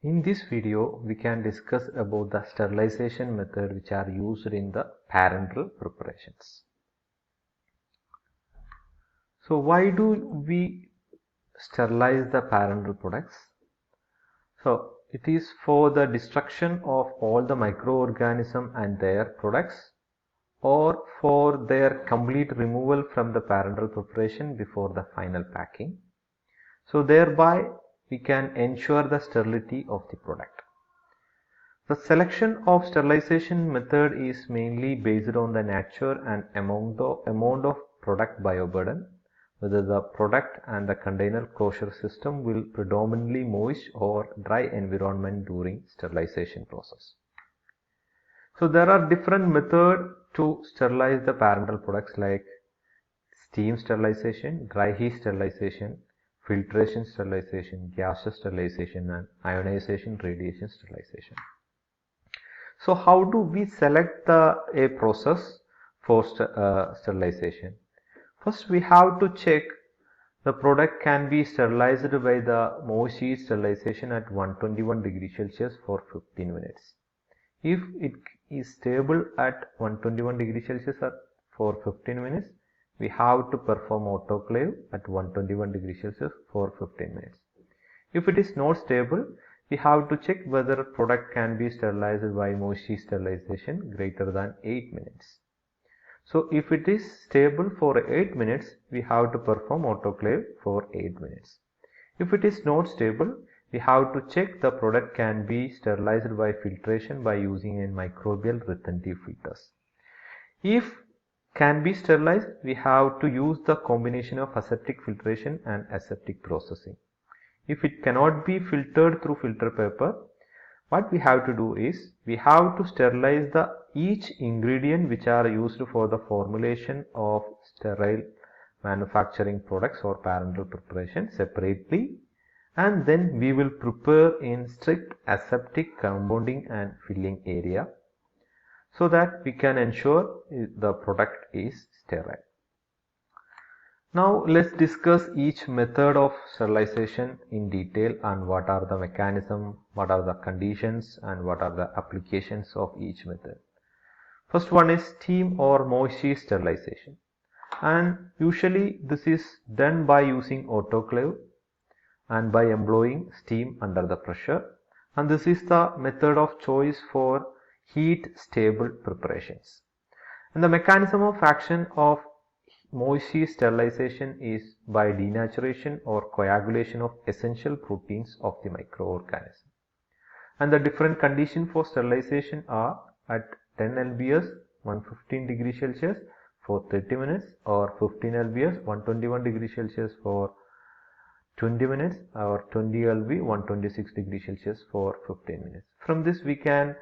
In this video, we can discuss about the sterilization method which are used in the parenteral preparations. So why do we sterilize the parenteral products? So it is for the destruction of all the microorganisms and their products, or for their complete removal from the parenteral preparation before the final packing. So thereby we can ensure the sterility of the product. The selection of sterilization method is mainly based on the nature and amount of product bioburden, whether the product and the container closure system will predominantly moist or dry environment during sterilization process. So there are different methods to sterilize the parenteral products like steam sterilization, dry heat sterilization, filtration sterilization, gaseous sterilization, and ionization radiation sterilization. So how do we select a process for sterilization? First, we have to check the product can be sterilized by the moist heat sterilization at 121 degrees Celsius for 15 minutes. If it is stable at 121 degrees Celsius for 15 minutes, we have to perform autoclave at 121 degrees Celsius for 15 minutes. If it is not stable, we have to check whether a product can be sterilized by moist heat sterilization greater than 8 minutes. So if it is stable for 8 minutes, we have to perform autoclave for 8 minutes. If it is not stable, we have to check the product can be sterilized by filtration by using a microbial retentive filters. If can be sterilized, we have to use the combination of aseptic filtration and aseptic processing. If it cannot be filtered through filter paper, what we have to do is we have to sterilize each ingredient which are used for the formulation of sterile manufacturing products or parenteral preparation separately, and then we will prepare in strict aseptic compounding and filling area so that we can ensure the product is sterile. Now let's discuss each method of sterilization in detail and what are the mechanism, what are the conditions, and what are the applications of each method. First one is steam or moist heat sterilization, and usually this is done by using autoclave and by employing steam under the pressure, and this is the method of choice for heat stable preparations. And the mechanism of action of moist heat sterilization is by denaturation or coagulation of essential proteins of the microorganism. And the different conditions for sterilization are at 10 lbs 115 degrees Celsius for 30 minutes, or 15 lbs 121 degrees Celsius for 20 minutes, or 20 lb 126 degrees Celsius for 15 minutes. From this we can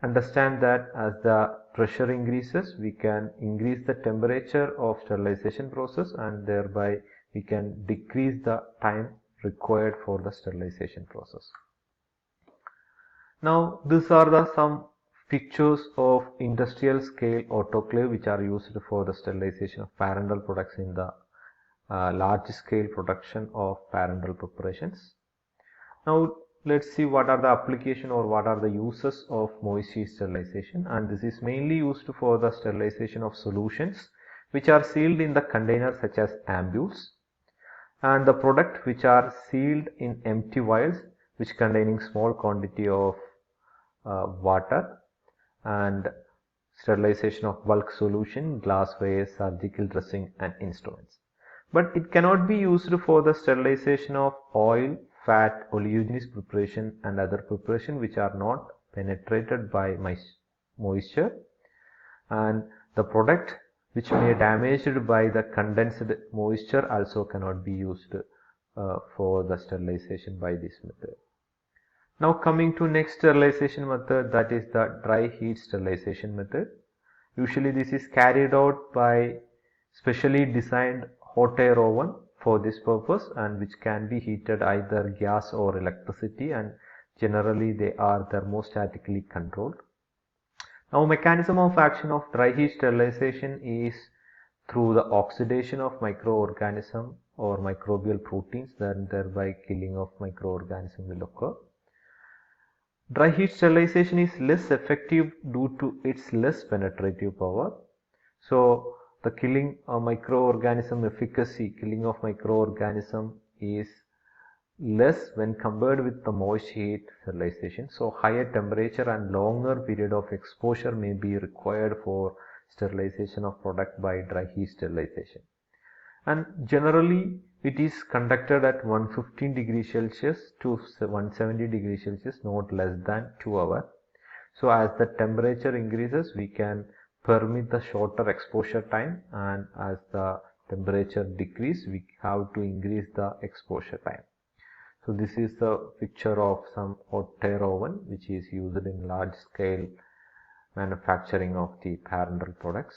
understand that as the pressure increases, we can increase the temperature of sterilization process, and thereby we can decrease the time required for the sterilization process. Now these are some pictures of industrial scale autoclave which are used for the sterilization of parenteral products in the large scale production of parenteral preparations. Now let's see what are the application or what are the uses of moist heat sterilization, and this is mainly used for the sterilization of solutions which are sealed in the container such as ampules, and the product which are sealed in empty vials which containing small quantity of water, and sterilization of bulk solution, glassware, surgical dressing, and instruments. But it cannot be used for the sterilization of oil, fat, oleaginous preparation and other preparation which are not penetrated by moisture, and the product which may be damaged by the condensed moisture also cannot be used for the sterilization by this method. Now coming to next sterilization method, that is the dry heat sterilization method. Usually this is carried out by specially designed hot air oven for this purpose, and which can be heated either gas or electricity, and generally they are thermostatically controlled. Now mechanism of action of dry heat sterilization is through the oxidation of microorganism or microbial proteins, then thereby killing of microorganism will occur. Dry heat sterilization is less effective due to its less penetrative power. So the killing of microorganism efficacy, killing of microorganism is less when compared with the moist heat sterilization. So higher temperature and longer period of exposure may be required for sterilization of product by dry heat sterilization. And generally it is conducted at 115 degrees Celsius to 170 degrees Celsius, not less than 2 hours. So as the temperature increases, we can permit the shorter exposure time, and as the temperature decrease, we have to increase the exposure time. So this is the picture of some hot air oven which is used in large scale manufacturing of the parenteral products.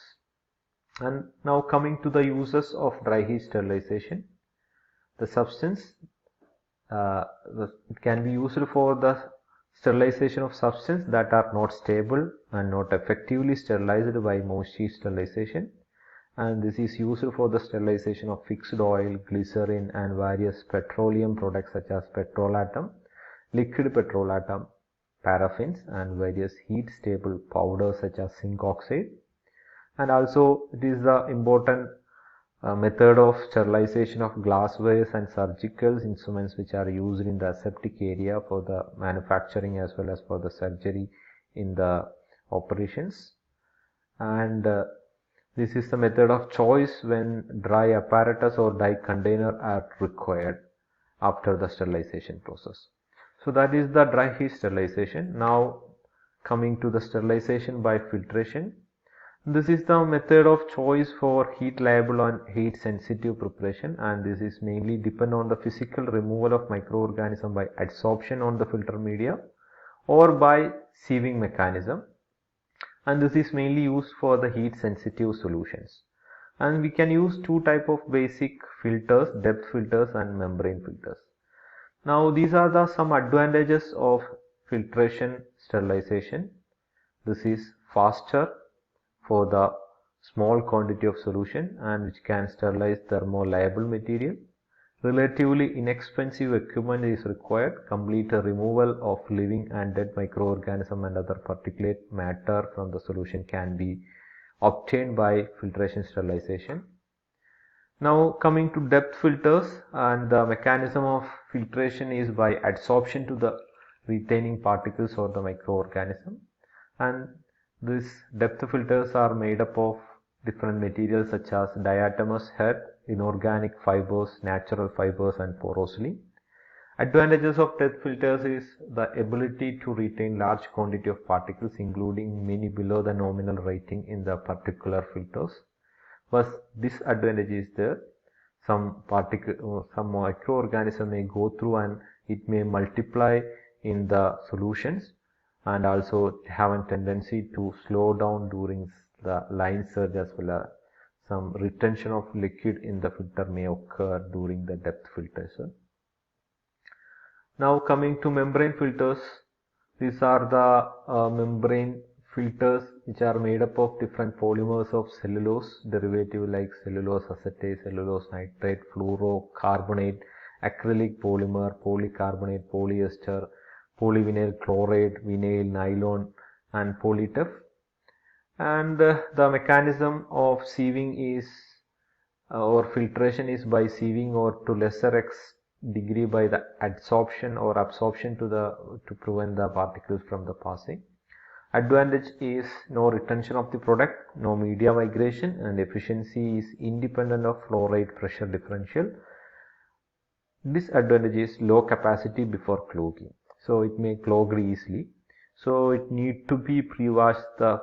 And now coming to the uses of dry heat sterilization. The substance it can be used for the sterilization of substances that are not stable and not effectively sterilized by moist heat sterilization, and this is used for the sterilization of fixed oil, glycerin and various petroleum products such as petrolatum, liquid petrolatum, paraffins and various heat stable powders such as zinc oxide. And also it is the important method of sterilization of glasswares and surgical instruments which are used in the aseptic area for the manufacturing as well as for the surgery in the operations. And this is the method of choice when dry apparatus or dry container are required after the sterilization process. So that is the dry heat sterilization. Now coming to the sterilization by filtration. This is the method of choice for heat liable and heat sensitive preparation, and this is mainly depend on the physical removal of microorganism by adsorption on the filter media or by sieving mechanism, and this is mainly used for the heat sensitive solutions. And we can use two type of basic filters, depth filters and membrane filters. Now these are the some advantages of filtration sterilization. This is faster for the small quantity of solution and which can sterilize thermoliable material. Relatively inexpensive equipment is required. Complete removal of living and dead microorganism and other particulate matter from the solution can be obtained by filtration sterilization. Now coming to depth filters, and the mechanism of filtration is by adsorption to the retaining particles or the microorganism, and these depth filters are made up of different materials such as diatomous head, inorganic fibers, natural fibers and porosity. Advantages of depth filters is the ability to retain large quantity of particles including many below the nominal rating in the particular filters. But disadvantage is there. Some microorganism may go through and it may multiply in the solutions, and also have a tendency to slow down during the line surge, as well as some retention of liquid in the filter may occur during the depth filtration. Now coming to membrane filters, these are the membrane filters which are made up of different polymers of cellulose derivative like cellulose acetate, cellulose nitrate, fluorocarbonate, acrylic polymer, polycarbonate, polyester, polyvinyl chloride, vinyl, nylon and polytef. And the mechanism of sieving is or filtration is by sieving, or to lesser degree by the adsorption or absorption to prevent the particles from the passing. Advantage is no retention of the product, no media migration, and efficiency is independent of flow rate pressure differential. Disadvantage is low capacity before clogging. So it may clog easily. So it need to be pre-wash the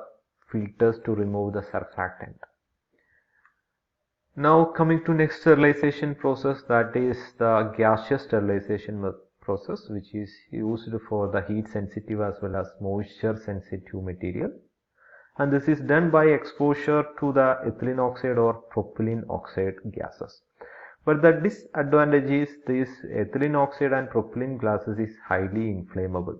filters to remove the surfactant. Now coming to next sterilization process, that is the gaseous sterilization process, which is used for the heat sensitive as well as moisture sensitive material, and this is done by exposure to the ethylene oxide or propylene oxide gases. But the disadvantage is this ethylene oxide and propylene gases is highly inflammable.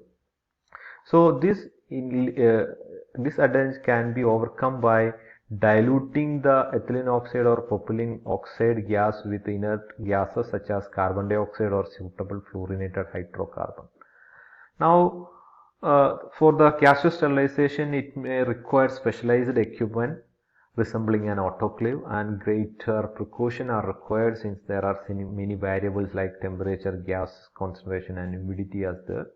So this disadvantage can be overcome by diluting the ethylene oxide or propylene oxide gas with inert gases such as carbon dioxide or suitable fluorinated hydrocarbon. Now For the gaseous sterilization, it may require specialized equipment resembling an autoclave, and greater precaution are required since there are many variables like temperature, gas concentration, and humidity as there.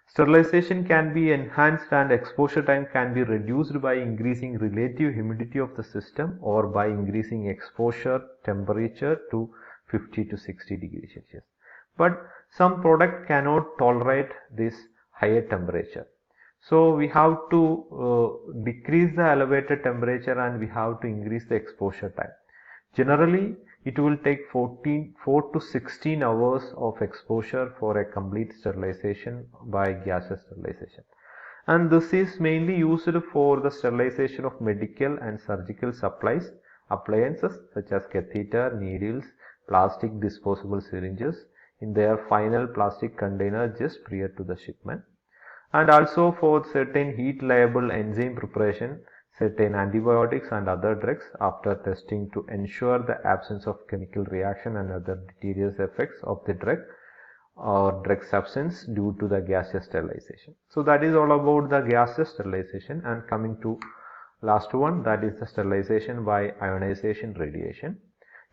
Sterilization can be enhanced and exposure time can be reduced by increasing relative humidity of the system or by increasing exposure temperature to 50 to 60 degrees Celsius. But some product cannot tolerate this higher temperature. So we have to decrease the elevated temperature and we have to increase the exposure time. Generally, it will take 4 to 16 hours of exposure for a complete sterilization by gaseous sterilization. And this is mainly used for the sterilization of medical and surgical supplies, appliances such as catheter, needles, plastic disposable syringes in their final plastic container just prior to the shipment. And also for certain heat liable enzyme preparation, certain antibiotics and other drugs after testing to ensure the absence of chemical reaction and other deleterious effects of the drug or drug substance due to the gaseous sterilization. So that is all about the gaseous sterilization. And coming to last one, that is the sterilization by ionization radiation.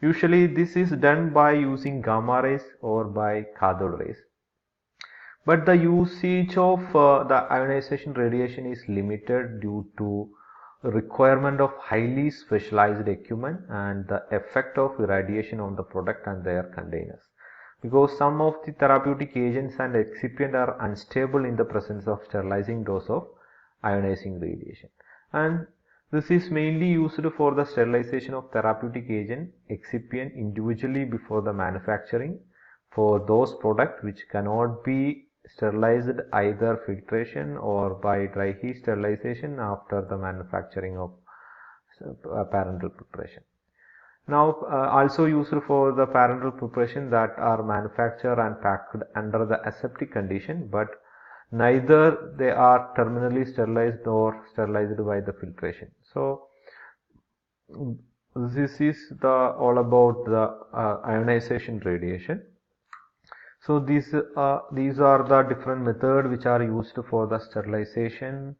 Usually this is done by using gamma rays or by cathode rays. But the usage of the ionization radiation is limited due to requirement of highly specialized equipment and the effect of irradiation on the product and their containers. Because some of the therapeutic agents and excipient are unstable in the presence of sterilizing dose of ionizing radiation. And this is mainly used for the sterilization of therapeutic agent excipient individually before the manufacturing for those products which cannot be sterilized either filtration or by dry heat sterilization after the manufacturing of parenteral preparation. Now also used for the parenteral preparation that are manufactured and packed under the aseptic condition, but neither they are terminally sterilized nor sterilized by the filtration. So this is all about the ionization radiation. So these are the different methods which are used for the sterilization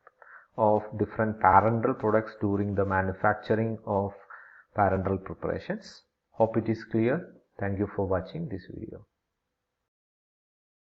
of different parenteral products during the manufacturing of parenteral preparations. Hope it is clear. Thank you for watching this video.